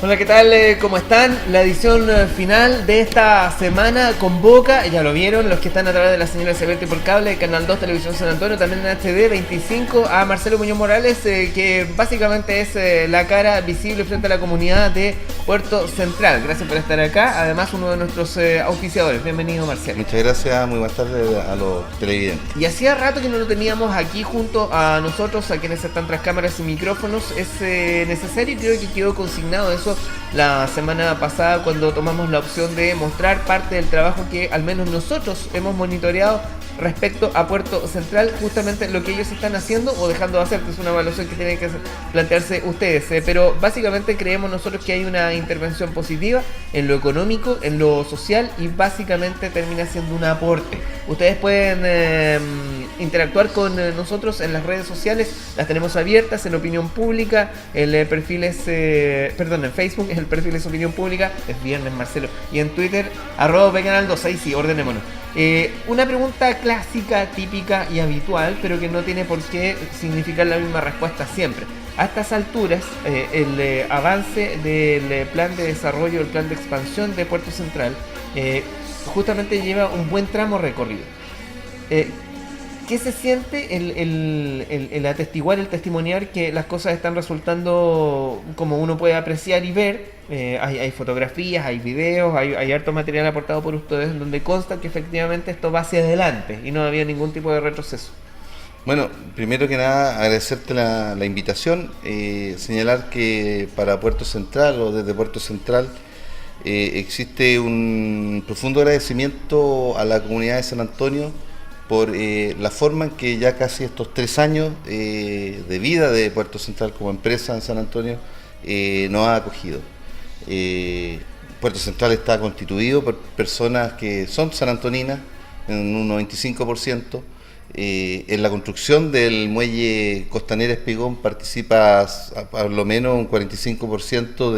Hola, ¿qué tal? ¿Cómo están? La edición final de esta semana convoca, ya lo vieron, los que están a través de la señal CBT por cable, Canal 2 Televisión San Antonio, también en HD 25, a Marcelo Muñoz Morales, que básicamente es la cara visible frente a la comunidad de Puerto Central. Gracias por estar acá, además uno de nuestros auspiciadores. Bienvenido, Marcelo. Muchas gracias, muy buenas tardes a los televidentes. Y hacía rato que no lo teníamos aquí junto a nosotros, a quienes están tras cámaras y micrófonos. Es necesario y creo que quedó consignado eso la semana pasada cuando tomamos la opción de mostrar parte del trabajo que al menos nosotros hemos monitoreado respecto a Puerto Central, justamente lo que ellos están haciendo o dejando de hacer, que es una evaluación que tienen que plantearse ustedes, pero básicamente creemos nosotros que hay una intervención positiva en lo económico, en lo social y básicamente termina siendo un aporte. Ustedes pueden interactuar con nosotros en las redes sociales, las tenemos abiertas en Opinión Pública, el perfil es, en Facebook el perfil es Opinión Pública, es viernes, Marcelo, y en Twitter, @Becanal2, ahí sí, ordenémonos. Una pregunta clásica, típica y habitual, pero que no tiene por qué significar la misma respuesta siempre. A estas alturas, el avance del plan de desarrollo, el plan de expansión de Puerto Central, justamente lleva un buen tramo recorrido. ¿Qué se siente el atestiguar, el testimoniar que las cosas están resultando como uno puede apreciar y ver? Hay fotografías, hay videos, hay harto material aportado por ustedes en donde consta que efectivamente esto va hacia adelante y no había ningún tipo de retroceso. Bueno, primero que nada agradecerte la invitación, señalar que para Puerto Central o desde Puerto Central existe un profundo agradecimiento a la comunidad de San Antonio por la forma en que ya casi estos 3 años de vida de Puerto Central como empresa en San Antonio nos ha acogido. Puerto Central está constituido por personas que son sanantoninas en un 95%. En la construcción del muelle Costanera Espigón participa a lo menos un 45%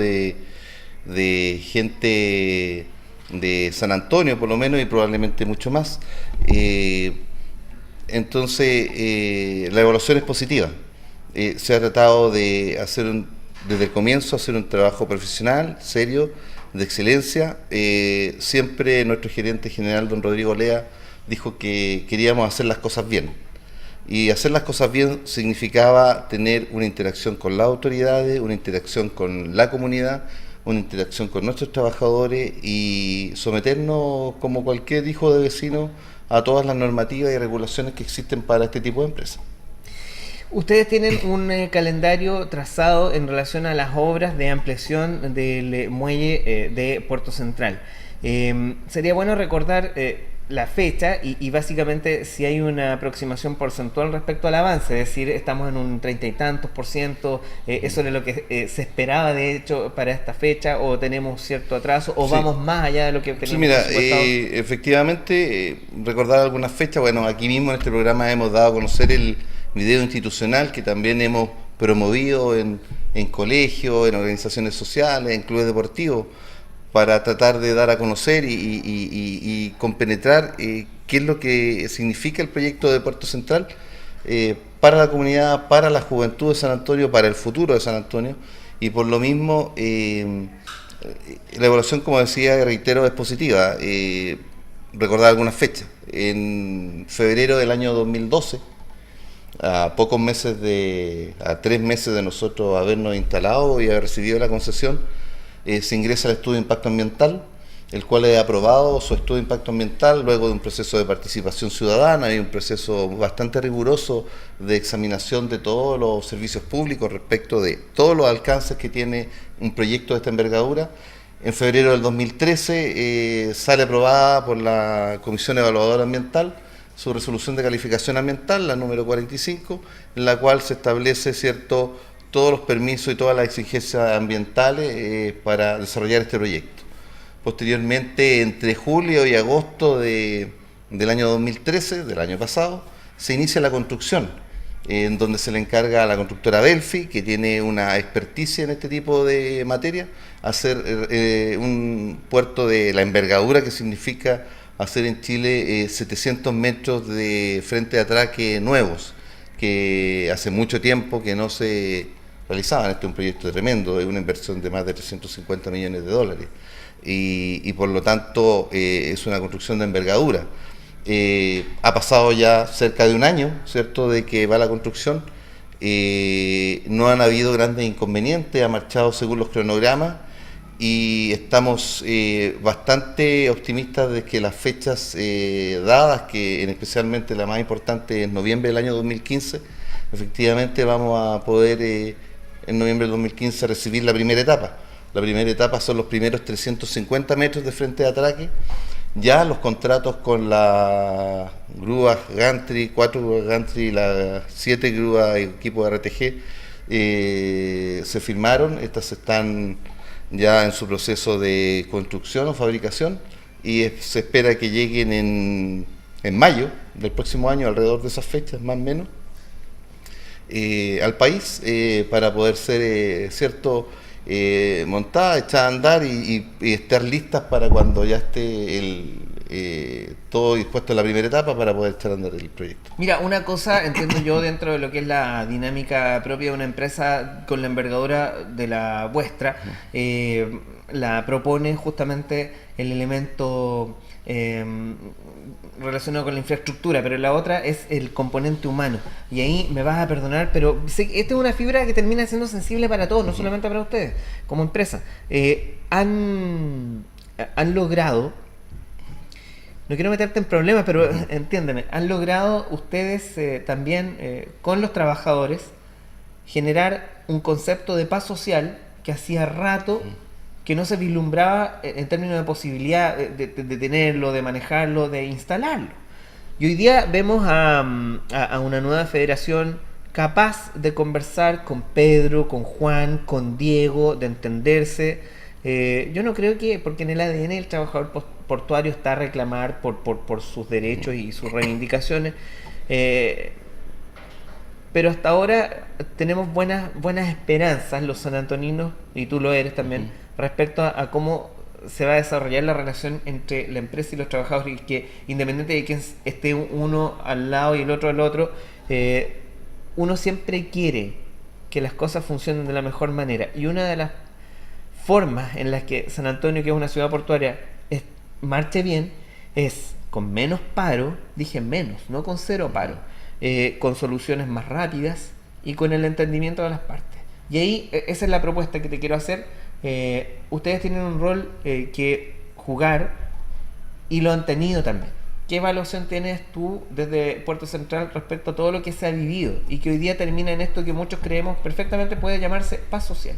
de gente de San Antonio, por lo menos, y probablemente mucho más. Entonces, la evaluación es positiva. Se ha tratado de hacer desde el comienzo, hacer un trabajo profesional, serio, de excelencia. Siempre nuestro gerente general, don Rodrigo Lea, dijo que queríamos hacer las cosas bien. Y hacer las cosas bien significaba tener una interacción con las autoridades, una interacción con la comunidad, una interacción con nuestros trabajadores y someternos, como cualquier hijo de vecino, a todas las normativas y regulaciones que existen para este tipo de empresas. Ustedes tienen un calendario trazado en relación a las obras de ampliación del muelle de Puerto Central. Sería bueno recordar la fecha y básicamente si hay una aproximación porcentual respecto al avance, es decir, estamos en un 30 y tantos %, eso es lo que se esperaba de hecho para esta fecha, o tenemos cierto atraso, o sí, vamos más allá de lo que teníamos. Sí, mira, efectivamente, recordar algunas fechas, bueno, aquí mismo en este programa hemos dado a conocer el video institucional que también hemos promovido en colegios, en organizaciones sociales, en clubes deportivos, para tratar de dar a conocer y compenetrar qué es lo que significa el proyecto de Puerto Central para la comunidad, para la juventud de San Antonio, para el futuro de San Antonio, y por lo mismo la evaluación, como decía, reitero, es positiva. Recordar algunas fechas. En febrero del año 2012, a 3 meses de nosotros habernos instalado y haber recibido la concesión, se ingresa al estudio de impacto ambiental, el cual es aprobado su estudio de impacto ambiental luego de un proceso de participación ciudadana y un proceso bastante riguroso de examinación de todos los servicios públicos respecto de todos los alcances que tiene un proyecto de esta envergadura. En febrero del 2013 sale aprobada por la Comisión Evaluadora Ambiental su resolución de calificación ambiental, la número 45, en la cual se establece todos los permisos y todas las exigencias ambientales para desarrollar este proyecto. Posteriormente, entre julio y agosto del año 2013, del año pasado, se inicia la construcción, en donde se le encarga a la constructora Belfi, que tiene una experticia en este tipo de materia, hacer un puerto de la envergadura que significa hacer en Chile 700 metros de frente de atraque nuevos, que hace mucho tiempo que no se realizaban. Este es un proyecto tremendo, es una inversión de más de 350 millones de dólares y por lo tanto es una construcción de envergadura. Ha pasado ya cerca de un año, ¿cierto?, de que va la construcción. No han habido grandes inconvenientes, ha marchado según los cronogramas y estamos bastante optimistas de que las fechas dadas, que especialmente la más importante es noviembre del año 2015, efectivamente vamos a poder en noviembre del 2015 recibir la primera etapa. La primera etapa son los primeros 350 metros de frente de atraque. Ya los contratos con las grúas Gantry, 4 grúas Gantry y las 7 grúas equipo de RTG se firmaron. Estas están ya en su proceso de construcción o fabricación y se espera que lleguen en mayo del próximo año, alrededor de esas fechas más o menos, al país para poder ser montadas, echadas a andar y estar listas para cuando ya esté todo dispuesto en la primera etapa para poder echar a andar el proyecto. Mira, una cosa entiendo yo dentro de lo que es la dinámica propia de una empresa con la envergadura de la vuestra, la propone justamente el elemento relacionado con la infraestructura, pero la otra es el componente humano. Y ahí me vas a perdonar, pero sé que esta es una fibra que termina siendo sensible para todos, no solamente para ustedes, como empresa. Han logrado, no quiero meterte en problemas, pero entiéndeme, han logrado ustedes también con los trabajadores generar un concepto de paz social que hacía rato que no se vislumbraba en términos de posibilidad de tenerlo, de manejarlo, de instalarlo. Y hoy día vemos a una nueva federación capaz de conversar con Pedro, con Juan, con Diego, de entenderse. Yo no creo que, porque en el ADN el trabajador portuario está a reclamar por sus derechos y sus reivindicaciones, pero hasta ahora tenemos buenas esperanzas los sanantoninos, y tú lo eres también, respecto a cómo se va a desarrollar la relación entre la empresa y los trabajadores, y que independiente de quién esté uno al lado y el otro al otro, uno siempre quiere que las cosas funcionen de la mejor manera, y una de las formas en las que San Antonio, que es una ciudad portuaria, marche bien, es con menos paro, dije menos, no con cero paro, con soluciones más rápidas y con el entendimiento de las partes. Y ahí esa es la propuesta que te quiero hacer. Ustedes tienen un rol que jugar y lo han tenido también. ¿Qué evaluación tienes tú desde Puerto Central respecto a todo lo que se ha vivido y que hoy día termina en esto que muchos creemos perfectamente puede llamarse paz social?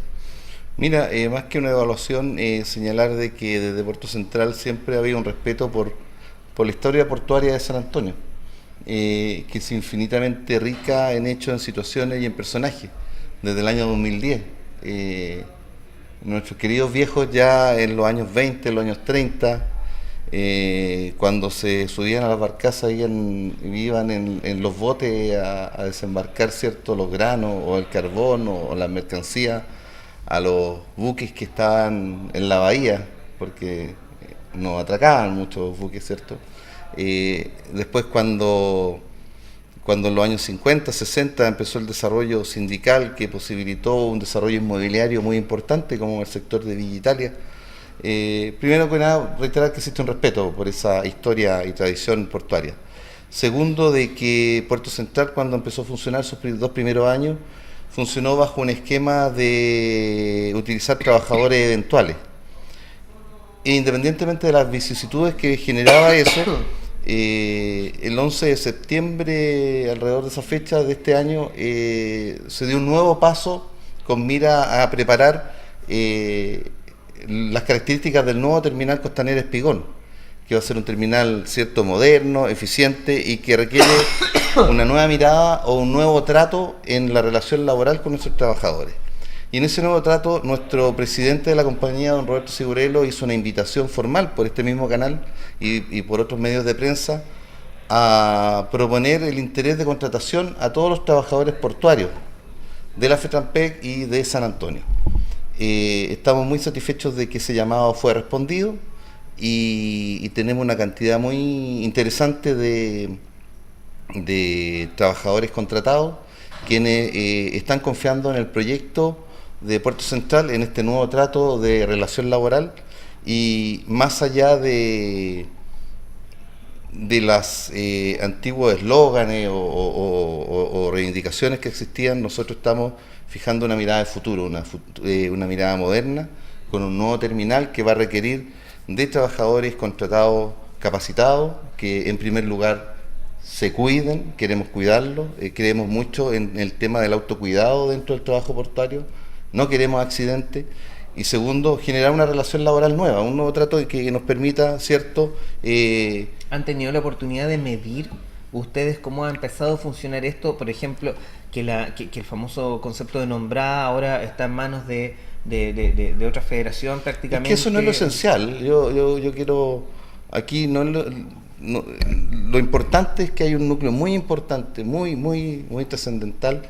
Mira, más que una evaluación, señalar de que desde Puerto Central siempre ha habido un respeto por la historia portuaria de San Antonio, que es infinitamente rica en hechos, en situaciones y en personajes, desde el año 2010. Nuestros queridos viejos ya en los años 20, en los años 30, cuando se subían a las barcazas iban en los botes a desembarcar los granos o el carbón o las mercancías a los buques que estaban en la bahía, porque no atracaban muchos buques, ¿cierto? Después cuando en los años 50, 60 empezó el desarrollo sindical que posibilitó un desarrollo inmobiliario muy importante como el sector de Villa Italia. Primero que nada, reiterar que existe un respeto por esa historia y tradición portuaria. Segundo, de que Puerto Central, cuando empezó a funcionar sus 2 primeros años, funcionó bajo un esquema de utilizar trabajadores eventuales. E independientemente de las vicisitudes que generaba eso, el 11 de septiembre, alrededor de esa fecha de este año, se dio un nuevo paso con mira a preparar las características del nuevo terminal Costanera Espigón, que va a ser un terminal moderno, eficiente y que requiere una nueva mirada o un nuevo trato en la relación laboral con nuestros trabajadores. Y en ese nuevo trato, nuestro presidente de la compañía, don Roberto Sigurelo, hizo una invitación formal por este mismo canal y por otros medios de prensa a proponer el interés de contratación a todos los trabajadores portuarios de la FETRAMPEC y de San Antonio. Estamos muy satisfechos de que ese llamado fue respondido y tenemos una cantidad muy interesante de trabajadores contratados quienes están confiando en el proyecto de Puerto Central, en este nuevo trato de relación laboral, y más allá de las antiguos eslóganes o reivindicaciones que existían, nosotros estamos fijando una mirada de futuro, una mirada moderna, con un nuevo terminal que va a requerir de trabajadores contratados capacitados, que en primer lugar se cuiden, queremos cuidarlos, creemos mucho en el tema del autocuidado dentro del trabajo portuario, no queremos accidentes. Y segundo, generar una relación laboral nueva, un nuevo trato que nos permita, ¿cierto? ¿Han tenido la oportunidad de medir ustedes cómo ha empezado a funcionar esto? Por ejemplo, que el famoso concepto de nombrada ahora está en manos de otra federación prácticamente. Es que eso no es lo esencial. Yo quiero, aquí lo importante es que hay un núcleo muy importante, muy trascendental,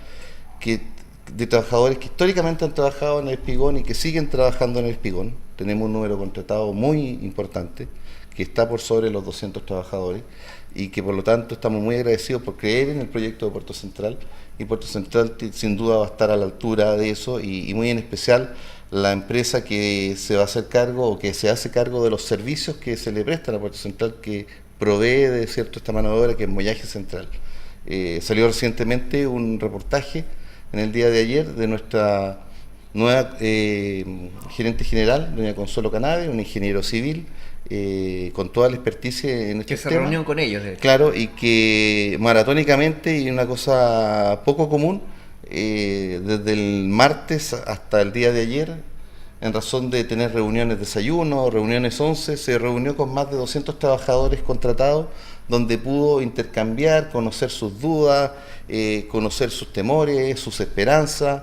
de trabajadores que históricamente han trabajado en el Espigón y que siguen trabajando en el Espigón. Tenemos un número contratado muy importante, que está por sobre los 200 trabajadores, y que por lo tanto estamos muy agradecidos por creer en el proyecto de Puerto Central, y Puerto Central sin duda va a estar a la altura de eso, y muy en especial la empresa que se va a hacer cargo o que se hace cargo de los servicios que se le prestan a Puerto Central, que provee de cierto esta mano de obra, que es Mollaje Central. Salió recientemente un reportaje en el día de ayer de nuestra nueva gerente general, doña Consuelo Canave, un ingeniero civil, con toda la experticia en este tema. Que se reunió con ellos, de hecho. Claro, y que maratónicamente, y una cosa poco común, desde el martes hasta el día de ayer, en razón de tener reuniones de desayuno, reuniones 11, se reunió con más de 200 trabajadores contratados, donde pudo intercambiar, conocer sus dudas, conocer sus temores, sus esperanzas,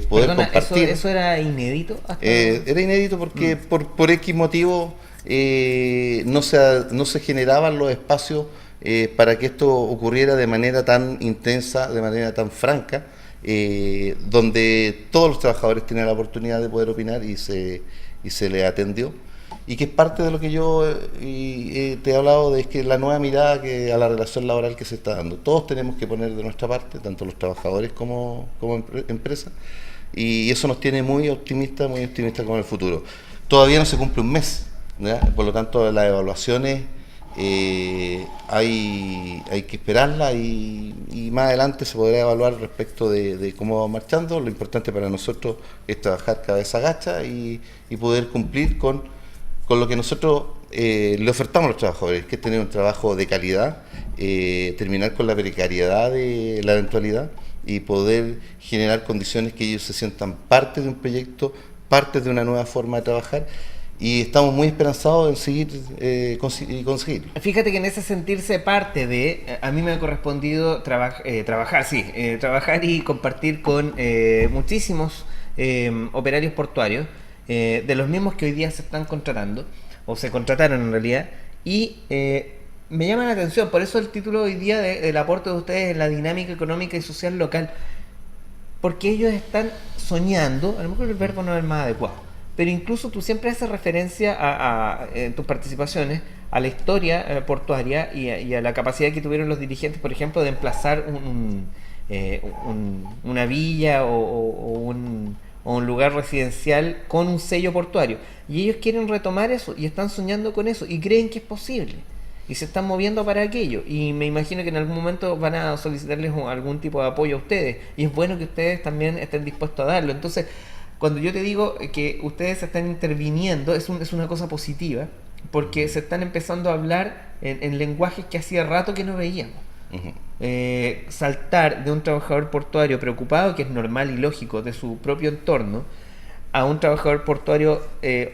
poder compartir. ¿Eso era inédito? Era inédito porque por X motivo no se generaban los espacios para que esto ocurriera de manera tan intensa, de manera tan franca, donde todos los trabajadores tenían la oportunidad de poder opinar y se les atendió. Y que es parte de lo que yo te he hablado, de que la nueva mirada a la relación laboral que se está dando. Todos tenemos que poner de nuestra parte, tanto los trabajadores como empresa, y eso nos tiene muy optimistas con el futuro. Todavía no se cumple un mes, ¿ya? Por lo tanto las evaluaciones hay que esperarlas, y más adelante se podrá evaluar respecto de cómo va marchando. Lo importante para nosotros es trabajar cabeza gacha y poder cumplir con lo que nosotros le ofertamos a los trabajadores, que es tener un trabajo de calidad, terminar con la precariedad de la eventualidad y poder generar condiciones que ellos se sientan parte de un proyecto, parte de una nueva forma de trabajar, y estamos muy esperanzados en seguir y conseguirlo. Fíjate que en ese sentirse parte de, a mí me ha correspondido trabajar y compartir con muchísimos operarios portuarios, de los mismos que hoy día se están contratando, o se contrataron en realidad, y me llama la atención, por eso el título hoy día del aporte de ustedes en la dinámica económica y social local, porque ellos están soñando, a lo mejor el verbo no es el más adecuado, pero incluso tú siempre haces referencia en tus participaciones a la historia portuaria y a la capacidad que tuvieron los dirigentes, por ejemplo, de emplazar una villa o un lugar residencial con un sello portuario, y ellos quieren retomar eso y están soñando con eso y creen que es posible y se están moviendo para aquello, y me imagino que en algún momento van a solicitarles algún tipo de apoyo a ustedes, y es bueno que ustedes también estén dispuestos a darlo. Entonces, cuando yo te digo que ustedes están interviniendo, es una cosa positiva, porque se están empezando a hablar en lenguajes que hacía rato que no veíamos. Saltar de un trabajador portuario preocupado, que es normal y lógico, de su propio entorno, a un trabajador portuario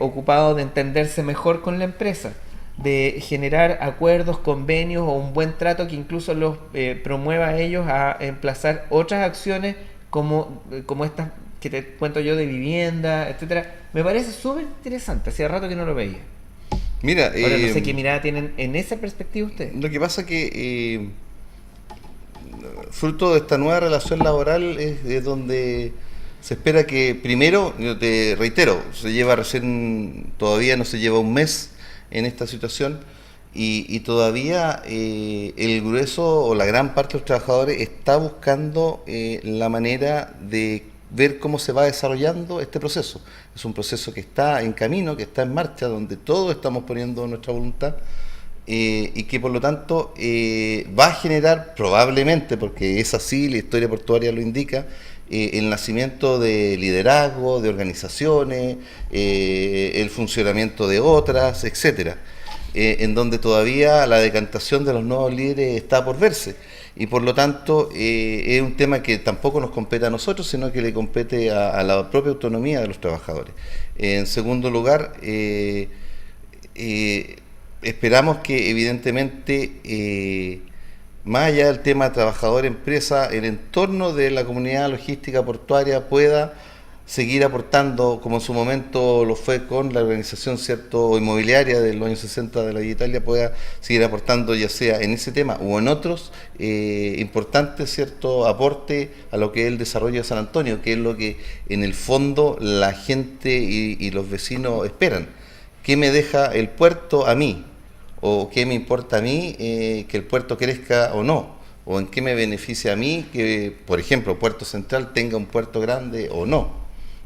ocupado de entenderse mejor con la empresa, de generar acuerdos, convenios o un buen trato que incluso los promueva a ellos a emplazar otras acciones como estas que te cuento yo, de vivienda, etcétera. Me parece súper interesante, hacía rato que no lo veía. Mira, ahora no sé qué mirada tienen en esa perspectiva ustedes. Lo que pasa que fruto de esta nueva relación laboral es donde se espera que, primero, yo te reitero, todavía no se lleva un mes en esta situación, y todavía el grueso o la gran parte de los trabajadores está buscando la manera de ver cómo se va desarrollando este proceso. Es un proceso que está en camino, que está en marcha, donde todos estamos poniendo nuestra voluntad y que por lo tanto va a generar probablemente, porque es así, la historia portuaria lo indica, el nacimiento de liderazgo, de organizaciones, el funcionamiento de otras, etcétera, en donde todavía la decantación de los nuevos líderes está por verse. Y por lo tanto es un tema que tampoco nos compete a nosotros, sino que le compete a la propia autonomía de los trabajadores. En segundo lugar, esperamos que evidentemente, más allá del tema trabajador-empresa, el entorno de la comunidad logística portuaria pueda seguir aportando, como en su momento lo fue con la organización inmobiliaria de los años 60 de la Italia, pueda seguir aportando, ya sea en ese tema o en otros, importantes aporte a lo que es el desarrollo de San Antonio, que es lo que en el fondo la gente y los vecinos esperan. ¿Qué me deja el puerto a mí? ¿O qué me importa a mí que el puerto crezca o no? ¿O en qué me beneficia a mí que, por ejemplo, Puerto Central tenga un puerto grande o no?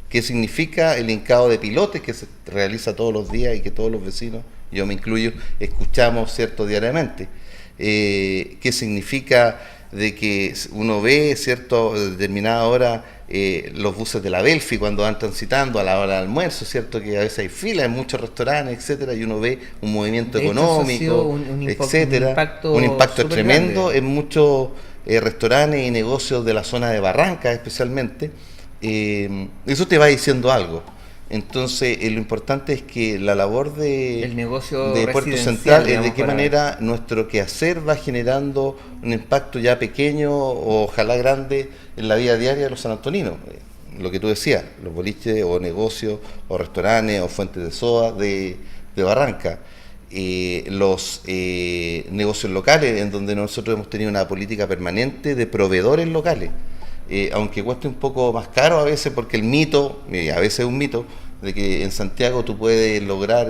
¿Qué significa el hincado de pilotes que se realiza todos los días y que todos los vecinos, yo me incluyo, escuchamos diariamente? ¿Qué significa de que uno ve a determinada hora los buses de la Belfi cuando van transitando a la hora del almuerzo, cierto, que a veces hay filas en muchos restaurantes, etcétera, y uno ve un movimiento económico, etcétera, un impacto tremendo grande en muchos restaurantes y negocios de la zona de Barranca especialmente. Eso te va diciendo algo. Entonces lo importante es que la labor de Puerto Central es de qué manera nuestro quehacer va generando un impacto ya pequeño o ojalá grande en la vida diaria de los sanantoninos. Lo que tú decías, los boliches o negocios o restaurantes o fuentes de soda de Barranca, los negocios locales, en donde nosotros hemos tenido una política permanente de proveedores locales. Aunque cueste un poco más caro a veces, porque el mito, a veces es un mito, de que en Santiago tú puedes lograr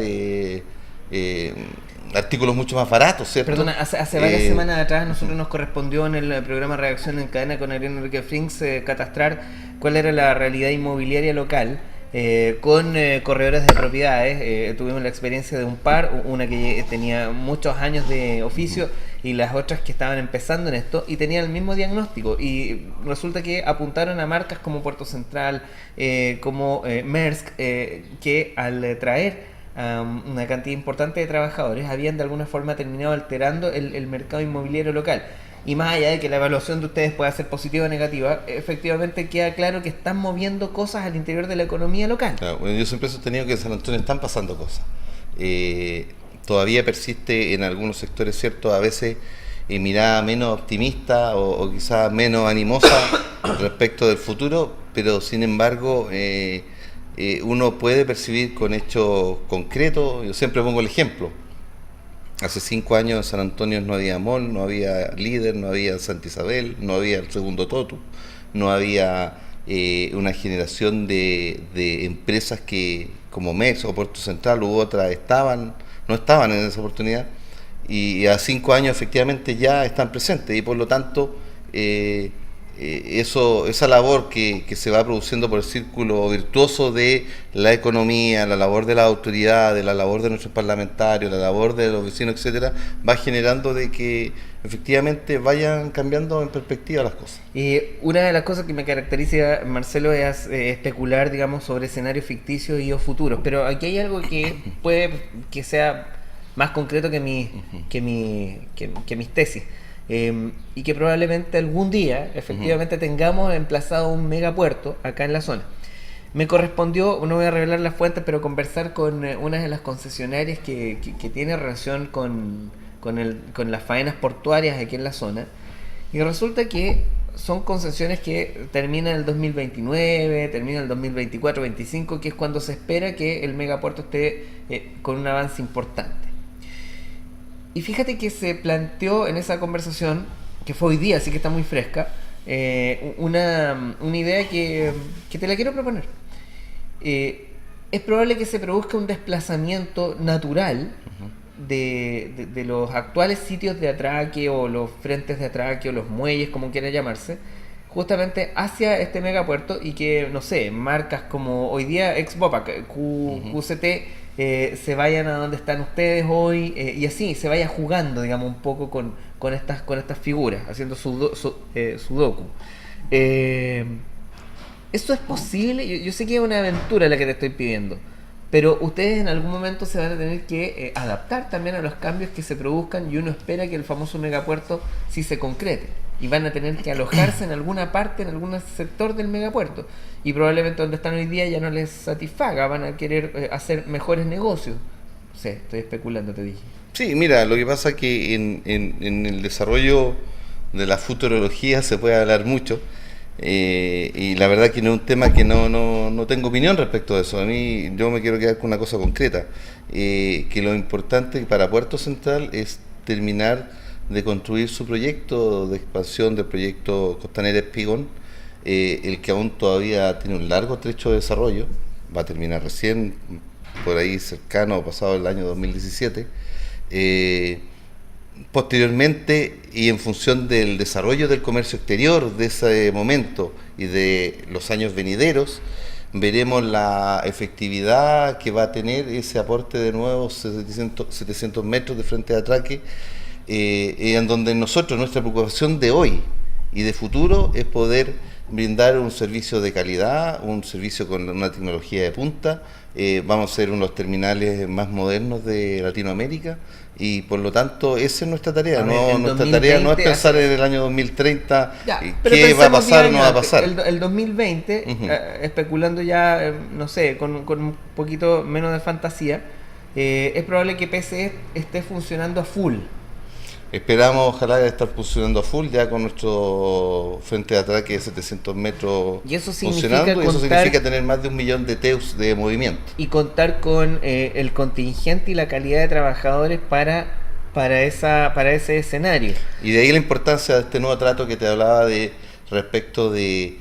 artículos mucho más baratos, ¿cierto? Perdona, hace varias semanas atrás nosotros nos correspondió en el programa Reacción en Cadena con Ariel Enrique Frings catastrar cuál era la realidad inmobiliaria local. Con corredores de propiedades tuvimos la experiencia de un par, una que tenía muchos años de oficio y las otras que estaban empezando en esto y tenían el mismo diagnóstico y resulta que apuntaron a marcas como Puerto Central, como Maersk, que al traer una cantidad importante de trabajadores habían de alguna forma terminado alterando el mercado inmobiliario local. Y más allá de que la evaluación de ustedes pueda ser positiva o negativa, efectivamente queda claro que están moviendo cosas al interior de la economía local. Claro, bueno, yo siempre he sostenido que en San Antonio están pasando cosas. Todavía persiste en algunos sectores, ¿cierto? A veces mirada menos optimista o quizás menos animosa respecto del futuro, pero sin embargo uno puede percibir con hechos concretos. Yo siempre pongo el ejemplo. Hace 5 años en San Antonio no había mall, no había líder, no había Santa Isabel, no había el segundo Totu, no había una generación de empresas que como MEX o Puerto Central u otras no estaban en esa oportunidad y a 5 años efectivamente ya están presentes y por lo tanto esa labor que se va produciendo por el círculo virtuoso de la economía, la labor de las autoridades, la labor de nuestros parlamentarios, la labor de los vecinos, etcétera, va generando de que efectivamente vayan cambiando en perspectiva las cosas. Una de las cosas que me caracteriza, Marcelo, es especular, digamos, sobre escenarios ficticios y o futuros, pero aquí hay algo que puede que sea más concreto que mis tesis. Y que probablemente algún día efectivamente tengamos emplazado un megapuerto acá en la zona. Me correspondió, no voy a revelar las fuentes, pero conversar con una de las concesionarias que tiene relación con las faenas portuarias aquí en la zona y resulta que son concesiones que terminan en el 2029, terminan el 2024-25, que es cuando se espera que el megapuerto esté con un avance importante. Y fíjate que se planteó en esa conversación, que fue hoy día, así que está muy fresca, una idea que te la quiero proponer. Es probable que se produzca un desplazamiento natural de los actuales sitios de atraque o los frentes de atraque o los muelles, como quiera llamarse, justamente hacia este megapuerto y que, no sé, marcas como hoy día Exbopac, QCT, se vayan a donde están ustedes hoy y así se vaya jugando, digamos, un poco con estas figuras, haciendo sudoku. ¿Eso es posible? Yo sé que es una aventura la que te estoy pidiendo, pero ustedes en algún momento se van a tener que adaptar también a los cambios que se produzcan y uno espera que el famoso megapuerto sí se concrete. Y van a tener que alojarse en alguna parte, en algún sector del megapuerto. Y probablemente donde están hoy día ya no les satisfaga, van a querer hacer mejores negocios. No sé, estoy especulando, te dije. Sí, mira, lo que pasa es que en el desarrollo de la futurología se puede hablar mucho. Y la verdad que no es un tema que no tengo opinión respecto de eso. A mí yo me quiero quedar con una cosa concreta, que lo importante para Puerto Central es terminar de construir su proyecto de expansión del proyecto Costanera Espigón, el que aún todavía tiene un largo trecho de desarrollo, va a terminar recién, por ahí cercano, pasado el año 2017. Posteriormente, y en función del desarrollo del comercio exterior de ese momento y de los años venideros, veremos la efectividad que va a tener ese aporte de nuevos 700 metros de frente de atraque, en donde nuestra preocupación de hoy y de futuro es poder brindar un servicio de calidad, un servicio con una tecnología de punta. Vamos a ser uno de los terminales más modernos de Latinoamérica y por lo tanto esa es nuestra tarea. Nuestra tarea no es pensar en el año 2030 qué va a pasar o no va a pasar. El 2020, especulando ya, no sé, con un poquito menos de fantasía, es probable que PCE esté funcionando a full. Esperamos, ojalá, estar funcionando a full ya con nuestro frente de atraque de 700 metros y eso funcionando, y eso significa tener más de 1 millón de TEUs de movimiento. Y contar con el contingente y la calidad de trabajadores para ese escenario. Y de ahí la importancia de este nuevo trato que te hablaba respecto de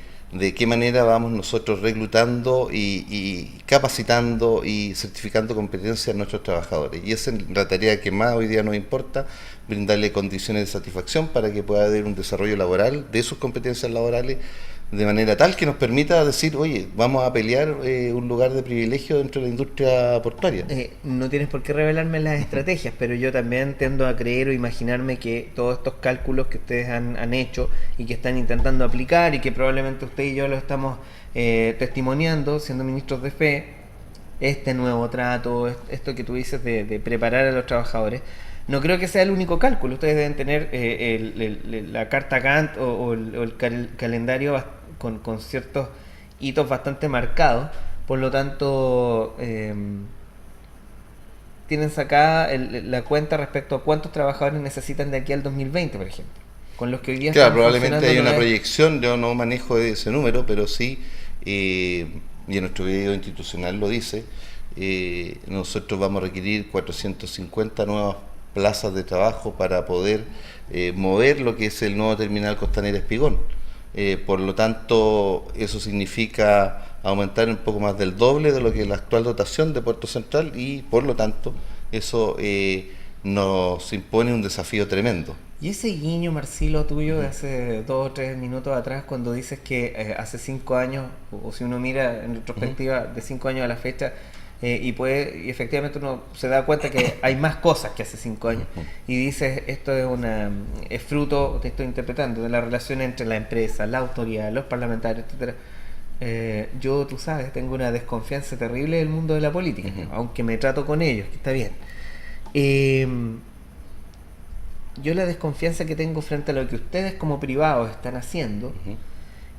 qué manera vamos nosotros reclutando y capacitando y certificando competencias a nuestros trabajadores. Y esa es la tarea que más hoy día nos importa, brindarle condiciones de satisfacción para que pueda haber un desarrollo laboral de sus competencias laborales de manera tal que nos permita decir, oye, vamos a pelear un lugar de privilegio dentro de la industria portuaria. No tienes por qué revelarme las estrategias, pero yo también tendo a creer o imaginarme que todos estos cálculos que ustedes han hecho y que están intentando aplicar y que probablemente usted y yo lo estamos testimoniando siendo ministros de fe, este nuevo trato, esto que tú dices de preparar a los trabajadores, no creo que sea el único cálculo. Ustedes deben tener la carta Gantt o el calendario con ciertos hitos bastante marcados. Por lo tanto, tienen sacada la cuenta respecto a cuántos trabajadores necesitan de aquí al 2020, por ejemplo. Con los que hoy día claro, probablemente hay una proyección, yo no manejo ese número, pero sí, y en nuestro video institucional lo dice, nosotros vamos a requerir 450 nuevas plazas de trabajo para poder mover lo que es el nuevo terminal Costanera Espigón. Por lo tanto, eso significa aumentar un poco más del doble de lo que es la actual dotación de Puerto Central y por lo tanto eso nos impone un desafío tremendo. Y ese guiño, Marcelo, tuyo de hace 2 o 3 minutos atrás, cuando dices que hace 5 años, o si uno mira en retrospectiva de 5 años a la fecha, y efectivamente uno se da cuenta que hay más cosas que hace 5 años, y dices, esto es fruto, te estoy interpretando, de la relación entre la empresa, la autoridad, los parlamentarios, etcétera. Yo, tú sabes, tengo una desconfianza terrible del mundo de la política, aunque me trato con ellos, que está bien. Yo la desconfianza que tengo frente a lo que ustedes como privados están haciendo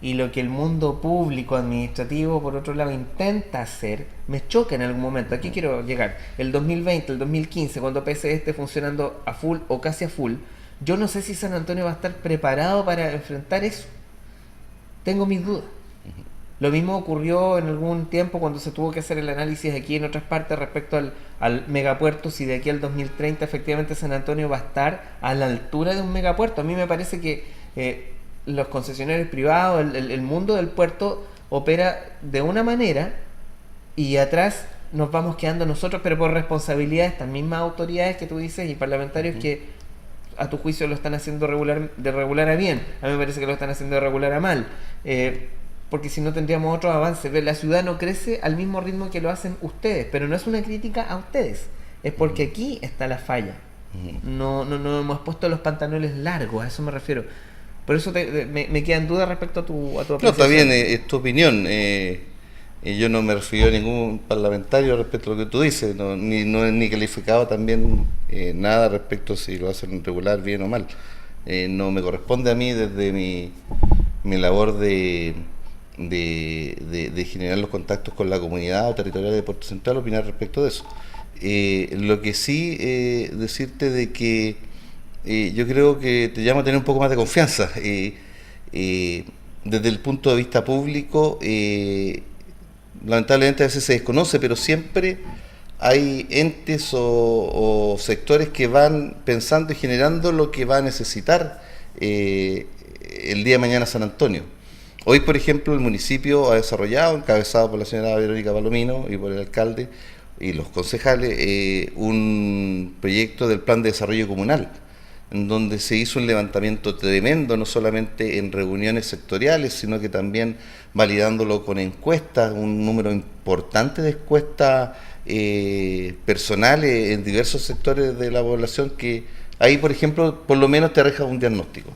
y lo que el mundo público administrativo por otro lado intenta hacer, me choca en algún momento. Aquí quiero llegar. El 2020, el 2015, cuando PCE esté funcionando a full o casi a full, yo no sé si San Antonio va a estar preparado para enfrentar eso. Tengo mis dudas. Lo mismo ocurrió en algún tiempo cuando se tuvo que hacer el análisis aquí en otras partes respecto al megapuerto, si de aquí al 2030 efectivamente San Antonio va a estar a la altura de un megapuerto. A mí me parece que los concesionarios privados, el mundo del puerto opera de una manera y atrás nos vamos quedando nosotros, pero por responsabilidad de estas mismas autoridades que tú dices y parlamentarios que a tu juicio lo están haciendo de regular a bien. A mí me parece que lo están haciendo de regular a mal. Porque si no tendríamos otros avances. La ciudad no crece al mismo ritmo que lo hacen ustedes, pero no es una crítica a ustedes, es porque aquí está la falla. No hemos puesto los pantalones largos, a eso me refiero. Por eso me queda en duda respecto a tu apreciación. No, está bien, es tu opinión. Yo no me refiero a ningún parlamentario respecto a lo que tú dices, no he ni calificado también nada respecto a si lo hacen regular, bien o mal. No me corresponde a mí desde mi labor de generar los contactos con la comunidad o territorial de Puerto Central opinar respecto de eso. Lo que sí decirte de que yo creo que te llamo a tener un poco más de confianza. Desde el punto de vista público, lamentablemente a veces se desconoce, pero siempre hay entes o sectores que van pensando y generando lo que va a necesitar el día de mañana San Antonio. Hoy, por ejemplo, el municipio ha desarrollado, encabezado por la señora Verónica Palomino y por el alcalde y los concejales, un proyecto del Plan de Desarrollo Comunal, en donde se hizo un levantamiento tremendo, no solamente en reuniones sectoriales, sino que también validándolo con encuestas, un número importante de encuestas personales en diversos sectores de la población, que ahí, por ejemplo, por lo menos te arroja un diagnóstico.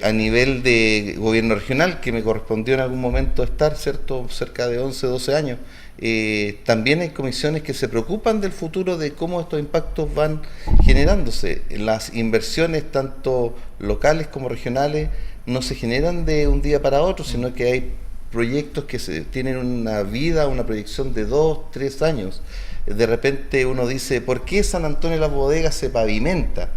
A nivel de gobierno regional, que me correspondió en algún momento estar, ¿cierto?, cerca de 11, 12 años, también hay comisiones que se preocupan del futuro, de cómo estos impactos van generándose. Las inversiones, tanto locales como regionales, no se generan de un día para otro, sino que hay proyectos que tienen una vida, una proyección de 2, 3 años. De repente uno dice, ¿por qué San Antonio de las Bodegas se pavimenta?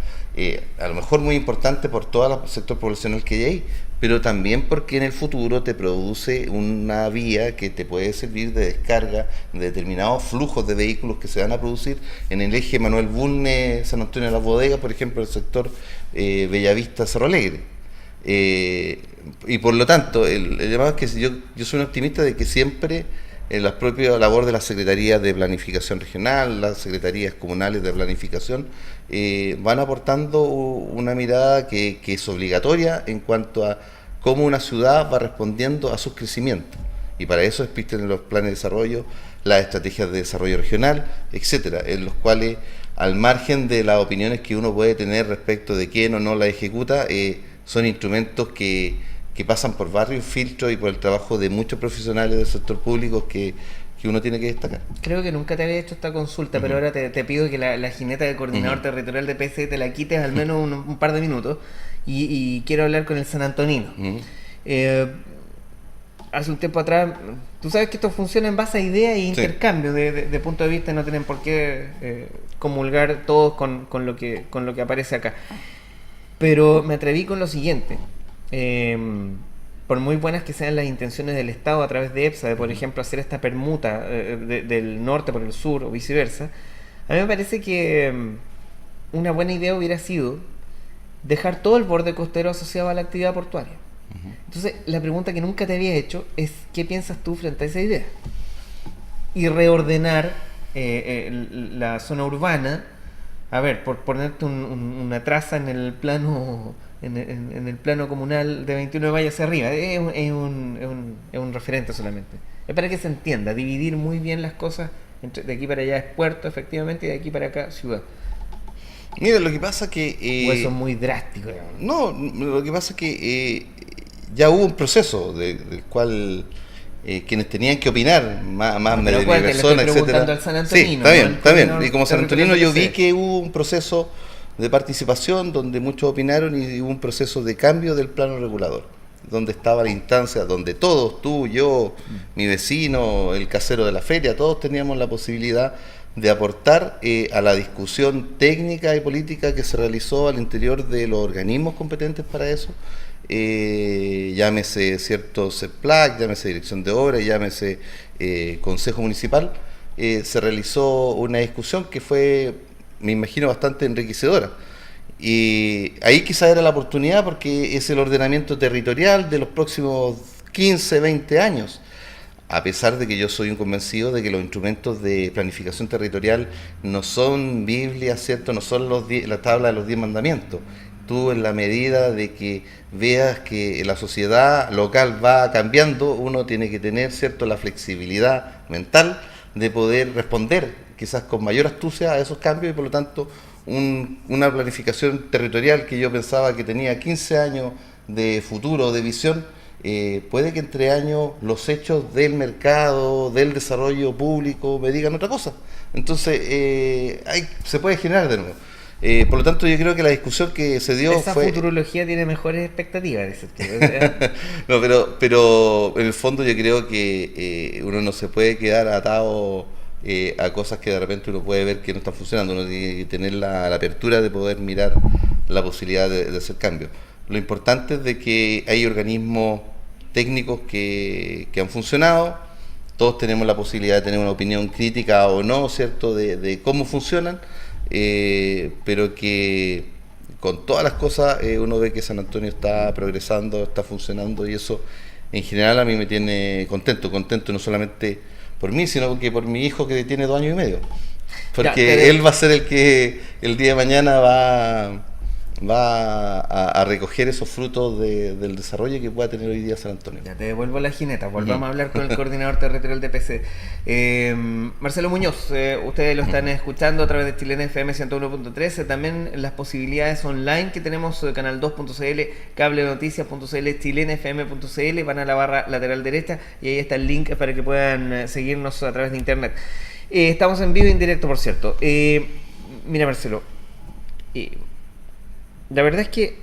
A lo mejor muy importante por todo el sector poblacional que hay ahí, pero también porque en el futuro te produce una vía que te puede servir de descarga de determinados flujos de vehículos que se van a producir en el eje Manuel Bulnes, San Antonio de las Bodegas, por ejemplo, el sector Bellavista, Cerro Alegre. Y por lo tanto, el llamado es que yo soy un optimista de que siempre en la propia labor de las secretarías de planificación regional, las secretarías comunales de planificación, van aportando una mirada que es obligatoria en cuanto a cómo una ciudad va respondiendo a sus crecimientos. Y para eso existen los planes de desarrollo, las estrategias de desarrollo regional, etcétera, en los cuales, al margen de las opiniones que uno puede tener respecto de quién o no la ejecuta, son instrumentos que pasan por varios filtros y por el trabajo de muchos profesionales del sector público que uno tiene que destacar. Creo que nunca te había hecho esta consulta, pero ahora te pido que la jineta de coordinador territorial de PC te la quites al menos un par de minutos y quiero hablar con el San Antonino. Hace un tiempo atrás, tú sabes que esto funciona en base a ideas e intercambio de punto de vista, no tienen por qué comulgar todos con lo que aparece acá. Pero me atreví con lo siguiente. Por muy buenas que sean las intenciones del Estado a través de EPSA, de por ejemplo hacer esta permuta del norte por el sur o viceversa, a mí me parece que una buena idea hubiera sido dejar todo el borde costero asociado a la actividad portuaria. Entonces, la pregunta que nunca te había hecho es: ¿qué piensas tú frente a esa idea? Y reordenar la zona urbana, a ver, por ponerte una traza en el plano en el plano comunal de 21 de mayo hacia arriba, es un referente solamente. Es para que se entienda, dividir muy bien las cosas, de aquí para allá es puerto, efectivamente, y de aquí para acá ciudad. Mira, lo que pasa que... o eso es muy drástico, digamos. No, lo que pasa es que ya hubo un proceso del cual quienes tenían que opinar, más de personas, etcétera. Sí, está bien. Y como San Antonino yo vi que hubo un proceso de participación donde muchos opinaron y hubo un proceso de cambio del plano regulador, donde estaba la instancia, donde todos, tú, yo, mi vecino, el casero de la feria, todos teníamos la posibilidad de aportar a la discusión técnica y política que se realizó al interior de los organismos competentes para eso, llámese cierto CEPLAC, llámese Dirección de Obras, llámese Consejo Municipal. Se realizó una discusión que fue, me imagino, bastante enriquecedora. Y ahí quizá era la oportunidad, porque es el ordenamiento territorial de los próximos 15, 20 años. a pesar de que yo soy un convencido de que los instrumentos de planificación territorial no son Biblia, ¿cierto? No son la tabla de los 10 mandamientos. Tú, en la medida de que veas que la sociedad local va cambiando, uno tiene que tener, ¿cierto?, la flexibilidad mental de poder responder quizás con mayor astucia a esos cambios, y por lo tanto una planificación territorial que yo pensaba que tenía 15 años de futuro, de visión, puede que entre años los hechos del mercado, del desarrollo público me digan otra cosa. Entonces se puede generar de nuevo. Por lo tanto, yo creo que la discusión que se dio esa futurología tiene mejores expectativas, dice usted. No, pero en el fondo yo creo que uno no se puede quedar atado a cosas que de repente uno puede ver que no están funcionando. Uno tiene que tener la apertura de poder mirar la posibilidad de hacer cambios. Lo importante es de que hay organismos técnicos que han funcionado. Todos tenemos la posibilidad de tener una opinión crítica o no, ¿cierto?, de cómo funcionan. Pero que con todas las cosas uno ve que San Antonio está progresando, está funcionando, y eso en general a mí me tiene contento no solamente por mí, sino que por mi hijo, que tiene 2 años y medio, porque él va a ser el que el día de mañana va a recoger esos frutos del desarrollo que pueda tener hoy día San Antonio. Ya te devuelvo la jineta, volvamos a hablar con el coordinador territorial de PC. Marcelo Muñoz, ustedes lo están escuchando a través de Chilena FM 101.13, también las posibilidades online que tenemos, canal 2.cl, cablenoticias.cl, chilenafm.cl, van a la barra lateral derecha y ahí está el link para que puedan seguirnos a través de internet. Estamos en vivo y en directo, por cierto. Mira, Marcelo, la verdad es que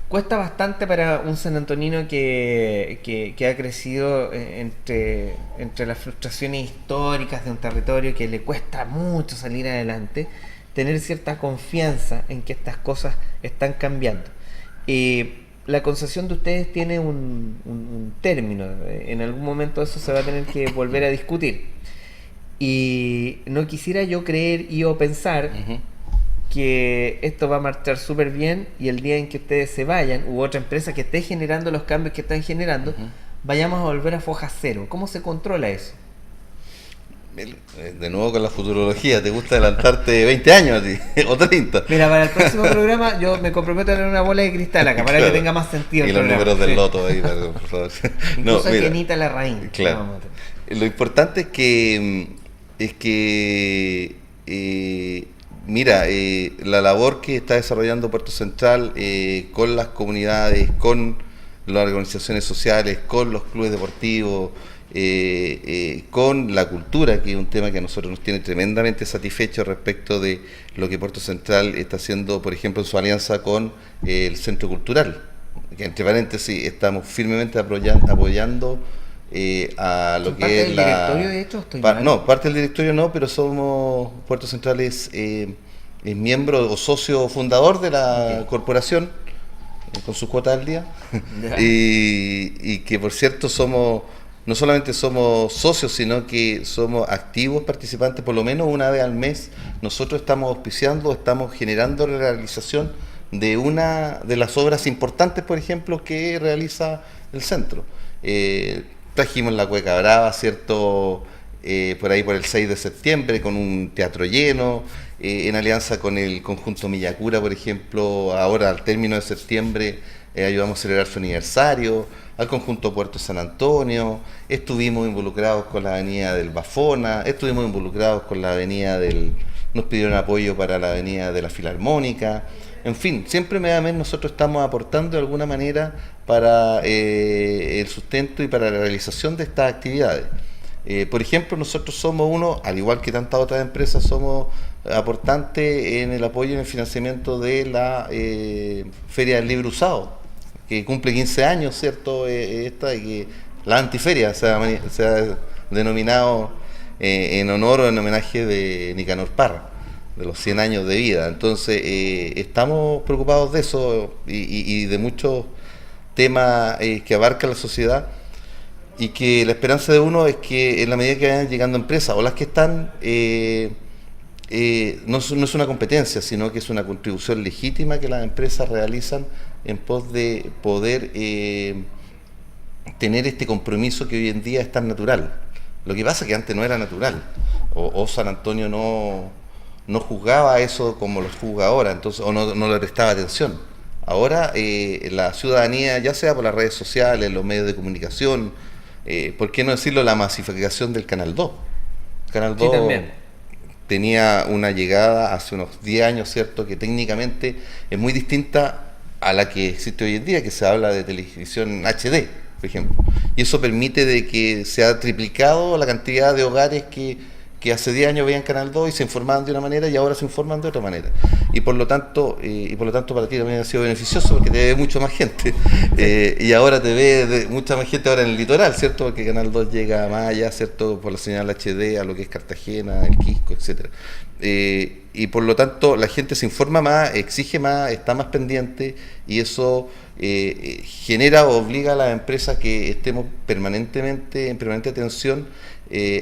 cuesta bastante para un sanantonino que ha crecido entre las frustraciones históricas de un territorio, que le cuesta mucho salir adelante, tener cierta confianza en que estas cosas están cambiando. La concesión de ustedes tiene un término, en algún momento eso se va a tener que volver a discutir. Y no quisiera yo creer o pensar que esto va a marchar súper bien, y el día en que ustedes se vayan, u otra empresa que esté generando los cambios que están generando, vayamos a volver a foja cero. ¿Cómo se controla eso? De nuevo con la futurología, ¿te gusta adelantarte 20 años a ti? ¿O 30? Mira, para el próximo programa yo me comprometo a tener una bola de cristal acá, para que tenga más sentido. Y los números del loto ahí, perdón, por favor. Incluso no, Kenita la raíz. Claro. Lo importante es que mira, la labor que está desarrollando Puerto Central con las comunidades, con las organizaciones sociales, con los clubes deportivos, con la cultura, que es un tema que a nosotros nos tiene tremendamente satisfechos respecto de lo que Puerto Central está haciendo, por ejemplo, en su alianza con el Centro Cultural, que entre paréntesis estamos firmemente apoyando a lo que es la... ¿Parte del directorio de esto? No, parte del directorio no, pero Puerto Central es miembro o socio fundador de la corporación, con su cuota al día, y que por cierto no solamente somos socios, sino que somos activos participantes. Por lo menos una vez al mes nosotros estamos auspiciando, estamos generando la realización de una de las obras importantes, por ejemplo, que realiza el centro. Trajimos la Cueca Brava, ¿cierto?, por ahí por el 6 de septiembre, con un teatro lleno, en alianza con el conjunto Miyakura, por ejemplo. Ahora, al término de septiembre, ayudamos a celebrar su aniversario, al conjunto Puerto San Antonio. Estuvimos involucrados con la avenida del Bafona, estuvimos involucrados con la avenida nos pidieron apoyo para la avenida de la Filarmónica. En fin, siempre mes a mes nosotros estamos aportando de alguna manera para el sustento y para la realización de estas actividades. Por ejemplo, nosotros somos al igual que tantas otras empresas, somos aportantes en el apoyo y en el financiamiento de la Feria del Libro Usado, que cumple 15 años, ¿cierto? Esta, y que la antiferia se ha denominado en honor o en homenaje de Nicanor Parra, de los 100 años de vida. Entonces, estamos preocupados de eso y de muchos temas que abarca la sociedad, y que la esperanza de uno es que en la medida que vayan llegando empresas, o las que están, no es una competencia, sino que es una contribución legítima que las empresas realizan en pos de poder tener este compromiso que hoy en día es tan natural. Lo que pasa es que antes no era natural, o San Antonio no juzgaba eso como lo juzga ahora, entonces, o no le prestaba atención. Ahora la ciudadanía, ya sea por las redes sociales, los medios de comunicación, ¿por qué no decirlo? La masificación del Canal 2. Canal 2 Sí, también. tenía una llegada hace unos 10 años, ¿cierto?, que técnicamente es muy distinta a la que existe hoy en día, que se habla de televisión HD, por ejemplo. Y eso permite de que se ha triplicado la cantidad de hogares que hace 10 años veían Canal 2 y se informaban de una manera y ahora se informan de otra manera. Y por lo tanto para ti también ha sido beneficioso porque te ve mucho más gente. Y ahora te ve mucha más gente ahora en el litoral, ¿cierto? Porque Canal 2 llega más allá, ¿cierto? Por la señal HD a lo que es Cartagena, el Quisco, etcétera. Y por lo tanto la gente se informa más, exige más, está más pendiente y eso genera o obliga a las empresas que estemos permanentemente en permanente atención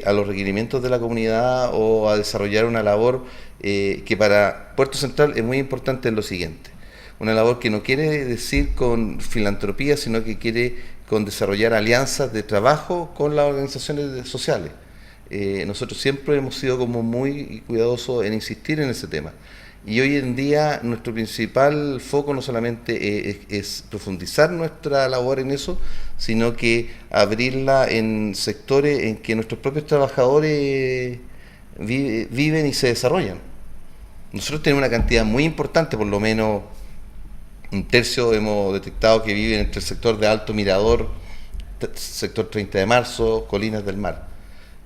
a los requerimientos de la comunidad o a desarrollar una labor que para Puerto Central es muy importante en lo siguiente. Una labor que no quiere decir con filantropía, sino que quiere con desarrollar alianzas de trabajo con las organizaciones sociales. Nosotros siempre hemos sido como muy cuidadosos en insistir en ese tema. Y hoy en día nuestro principal foco no solamente es profundizar nuestra labor en eso, sino que abrirla en sectores en que nuestros propios trabajadores viven y se desarrollan. Nosotros tenemos una cantidad muy importante, por lo menos un tercio hemos detectado que viven entre el sector de Alto Mirador, sector 30 de Marzo, Colinas del Mar.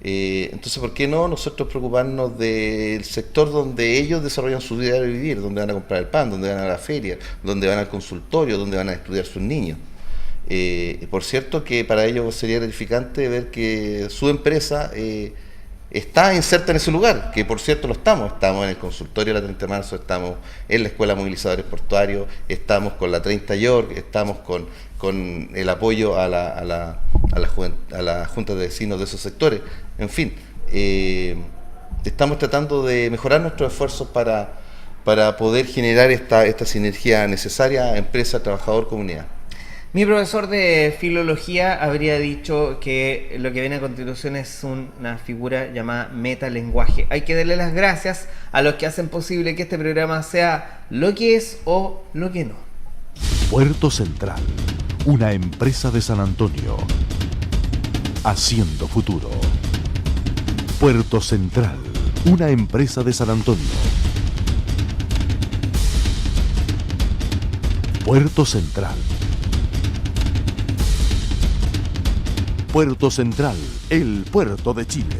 Entonces, ¿por qué no nosotros preocuparnos del sector donde ellos desarrollan su vida de vivir, donde van a comprar el pan, donde van a la feria, donde van al consultorio, donde van a estudiar sus niños? Por cierto que para ellos sería gratificante ver que su empresa está inserta en ese lugar, que por cierto lo estamos en el consultorio de la 30 de marzo, estamos en la Escuela de Movilizadores Portuarios, estamos con la 30 York, estamos con el apoyo a la junta de vecinos de esos sectores, en fin, estamos tratando de mejorar nuestros esfuerzos para poder generar esta sinergia necesaria empresa, trabajador, comunidad. Mi profesor de filología habría dicho que lo que viene a continuación es una figura llamada metalenguaje. Hay que darle las gracias a los que hacen posible que este programa sea lo que es o lo que no. Puerto Central, una empresa de San Antonio, haciendo futuro. Puerto Central, una empresa de San Antonio. Puerto Central. Puerto Central, el puerto de Chile.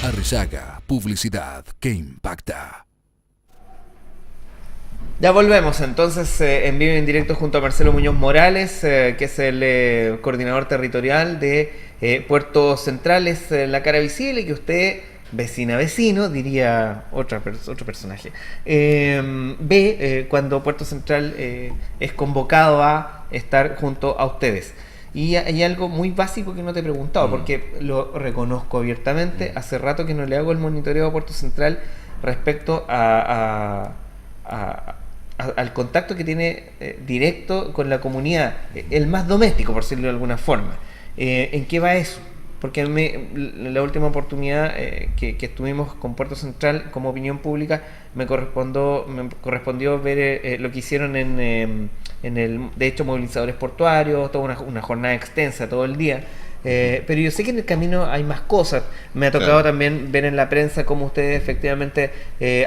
Arrizaga, publicidad que impacta. Ya volvemos entonces en vivo y en directo junto a Marcelo Muñoz Morales, que es el coordinador territorial de Puerto Central, es la cara visible que usted, vecino, diría otro personaje, ve cuando Puerto Central es convocado a estar junto a ustedes. Y hay algo muy básico que no te he preguntado, porque lo reconozco abiertamente, hace rato que no le hago el monitoreo a Puerto Central respecto al contacto que tiene directo con la comunidad, el más doméstico, por decirlo de alguna forma. ¿En qué va eso? Porque la última oportunidad que estuvimos con Puerto Central como opinión pública me correspondió ver lo que hicieron en el, de hecho, movilizadores portuarios, toda una jornada extensa todo el día. Pero yo sé que en el camino hay más cosas. Me ha tocado también ver en la prensa cómo ustedes efectivamente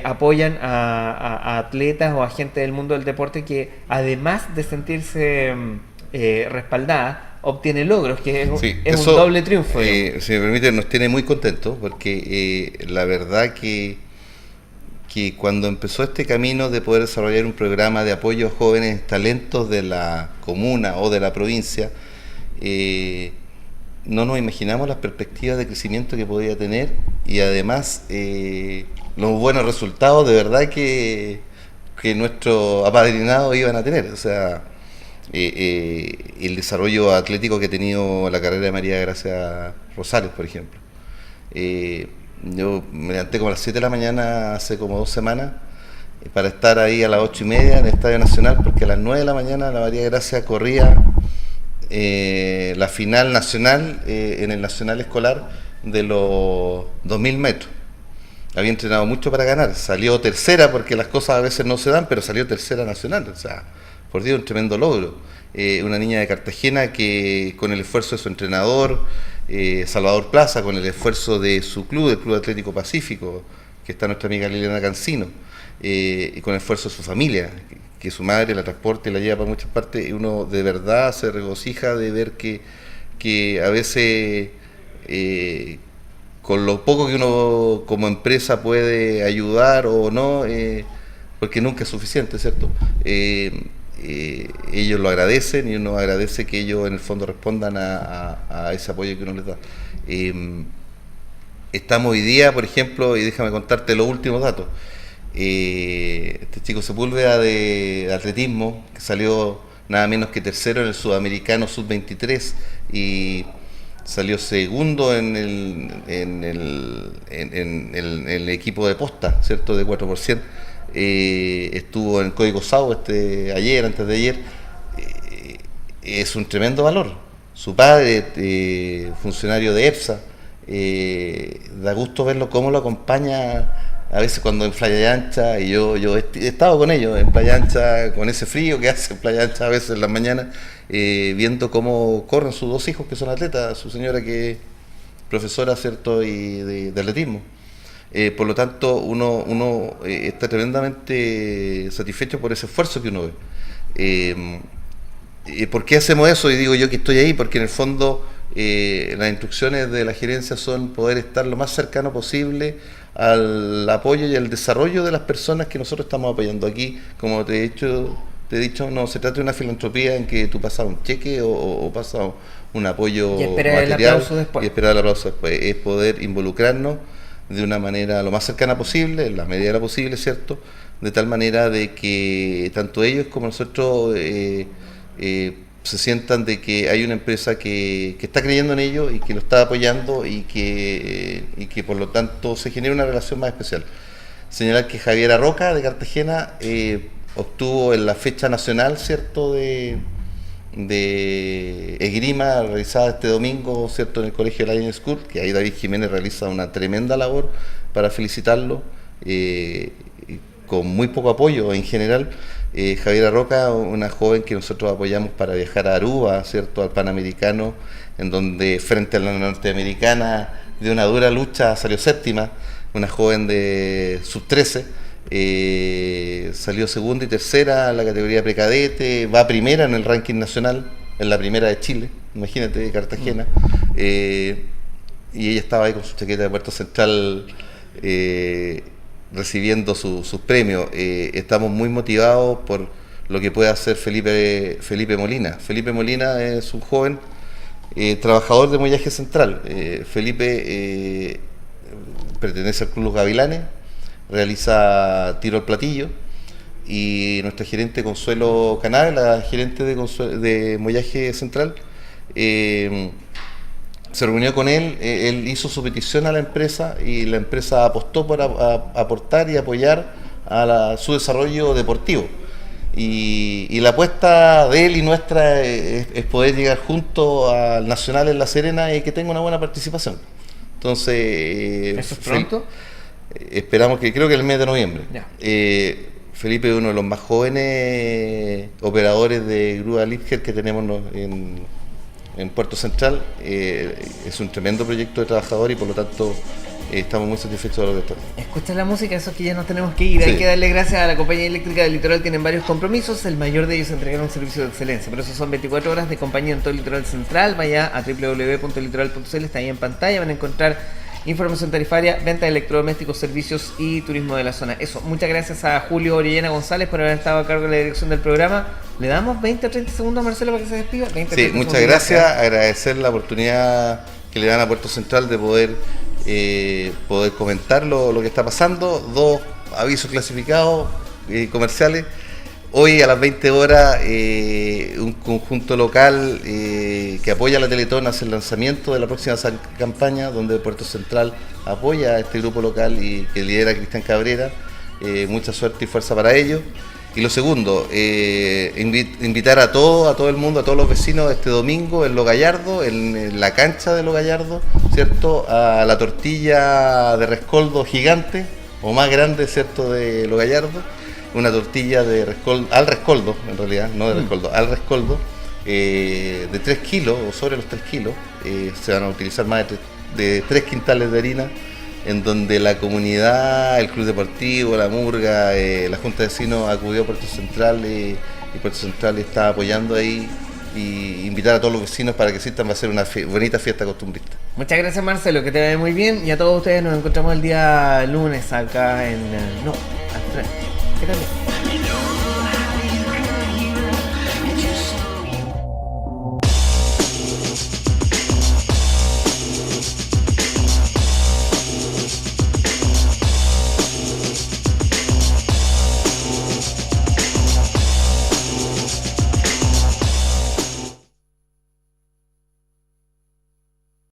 apoyan a atletas o a gente del mundo del deporte que, además de sentirse respaldada, obtiene logros, que es un doble triunfo. Si me permite, nos tiene muy contentos porque la verdad que cuando empezó este camino de poder desarrollar un programa de apoyo a jóvenes talentos de la comuna o de la provincia, no nos imaginamos las perspectivas de crecimiento que podía tener y además los buenos resultados de verdad que nuestros apadrinados iban a tener. O sea, el desarrollo atlético que ha tenido la carrera de María Gracia Rosales, por ejemplo. Yo me levanté como a las 7 de la mañana hace como 2 semanas para estar ahí a las 8:30 en el Estadio Nacional, porque a las 9 de la mañana la María Gracia corría la final nacional en el Nacional Escolar de los 2000 metros. Había entrenado mucho para ganar, salió tercera, porque las cosas a veces no se dan, pero salió tercera nacional, o sea, por Dios, un tremendo logro. Una niña de Cartagena que con el esfuerzo de su entrenador, Salvador Plaza, con el esfuerzo de su club, el Club Atlético Pacífico, que está nuestra amiga Liliana Cancino, y con el esfuerzo de su familia, que su madre la transporta y la lleva para muchas partes, y uno de verdad se regocija de ver que a veces con lo poco que uno como empresa puede ayudar o no, porque nunca es suficiente, ¿cierto? Ellos lo agradecen y uno agradece que ellos en el fondo respondan a ese apoyo que uno les da. Estamos hoy día, por ejemplo, y déjame contarte los últimos datos. Este chico Sepúlveda de atletismo, que salió nada menos que tercero en el Sudamericano Sub-23 y salió segundo en el equipo de posta, ¿cierto? De 4%. Estuvo en Código SAU antes de ayer. Es un tremendo valor. Su padre, funcionario de EPSA, da gusto verlo cómo lo acompaña a veces cuando en Playa Ancha, y yo he estado con ellos en Playa Ancha, con ese frío que hace en Playa Ancha a veces en las mañanas, viendo cómo corren sus 2 hijos que son atletas, su señora que es profesora, ¿cierto?, y de atletismo. Por lo tanto, uno está tremendamente satisfecho por ese esfuerzo que uno ve. ¿Por qué hacemos eso? Y digo yo que estoy ahí, porque en el fondo las instrucciones de la gerencia son poder estar lo más cercano posible al apoyo y al desarrollo de las personas que nosotros estamos apoyando. Aquí, como te he dicho, no se trata de una filantropía en que tú pasas un cheque o pasas un apoyo y esperar material el aplauso después. Y esperar el aplauso después. Es poder involucrarnos de una manera lo más cercana posible, en la medida de lo posible, ¿cierto? De tal manera de que tanto ellos como nosotros se sientan de que hay una empresa que está creyendo en ellos y que lo está apoyando y que por lo tanto se genera una relación más especial. Señalar que Javiera Roca de Cartagena obtuvo en la fecha nacional, ¿cierto?, de esgrima realizada este domingo, ¿cierto?, en el colegio Lion School, que ahí David Jiménez realiza una tremenda labor para felicitarlo, con muy poco apoyo en general. Javiera Roca, una joven que nosotros apoyamos para viajar a Aruba, ¿cierto?, al Panamericano, en donde frente a la norteamericana de una dura lucha salió séptima, una joven de sub-13, salió segunda y tercera en la categoría precadete, va primera en el ranking nacional, en la primera de Chile, imagínate, de Cartagena, y ella estaba ahí con su chaqueta de Puerto Central, recibiendo sus premios. Estamos muy motivados por lo que puede hacer Felipe Molina. Felipe Molina es un joven trabajador de Mullaje Central. Felipe pertenece al Club Los Gavilanes, realiza tiro al platillo, y nuestra gerente Consuelo Canal, la gerente de Mullaje Central, se reunió con él, él hizo su petición a la empresa y la empresa apostó por aportar y apoyar a su desarrollo deportivo. Y la apuesta de él y nuestra es poder llegar junto al Nacional en La Serena y que tenga una buena participación. Entonces, ¿eso es pronto? Esperamos que, creo que el mes de noviembre. Ya. Felipe es uno de los más jóvenes operadores de grúa Liebherr que tenemos en Puerto Central. Es un tremendo proyecto de trabajador y por lo tanto estamos muy satisfechos de lo que está. Escucha la música, eso es que ya nos tenemos que ir. Sí. Hay que darle gracias a la compañía eléctrica del Litoral, tienen varios compromisos, el mayor de ellos es entregar un servicio de excelencia, por eso son 24 horas de compañía en todo el Litoral Central. Vaya a www.litoral.cl, está ahí en pantalla, van a encontrar información tarifaria, venta de electrodomésticos, servicios y turismo de la zona. Eso, muchas gracias a Julio Orellana González por haber estado a cargo de la dirección del programa. Le damos 20 o 30 segundos a Marcelo para que se despida. 20, sí, muchas gracias, agradecer la oportunidad que le dan a Puerto Central de poder comentar lo que está pasando. 2 avisos clasificados comerciales. hoy a las 20 horas un conjunto local que apoya a la Teletón hace el lanzamiento de la próxima campaña, donde Puerto Central apoya a este grupo local y que lidera Cristian Cabrera. Mucha suerte y fuerza para ellos. Y lo segundo, invitar a todo el mundo, a todos los vecinos este domingo en Lo Gallardo, en la cancha de Lo Gallardo, ¿cierto? A la tortilla de rescoldo gigante, o más grande, ¿cierto?, de Lo Gallardo. Una tortilla de rescoldo, al rescoldo, en realidad, no de rescoldo, al rescoldo, de 3 kilos, o sobre los 3 kilos. Se van a utilizar más de 3 quintales de harina, en donde la comunidad, el club deportivo, la murga, la junta de vecinos acudió a Puerto Central y Puerto Central está apoyando ahí, y invitar a todos los vecinos para que asistan. Va a ser una bonita fiesta costumbrista. Muchas gracias, Marcelo, que te vaya muy bien, y a todos ustedes nos encontramos el día lunes acá en... no, al frente. Que también.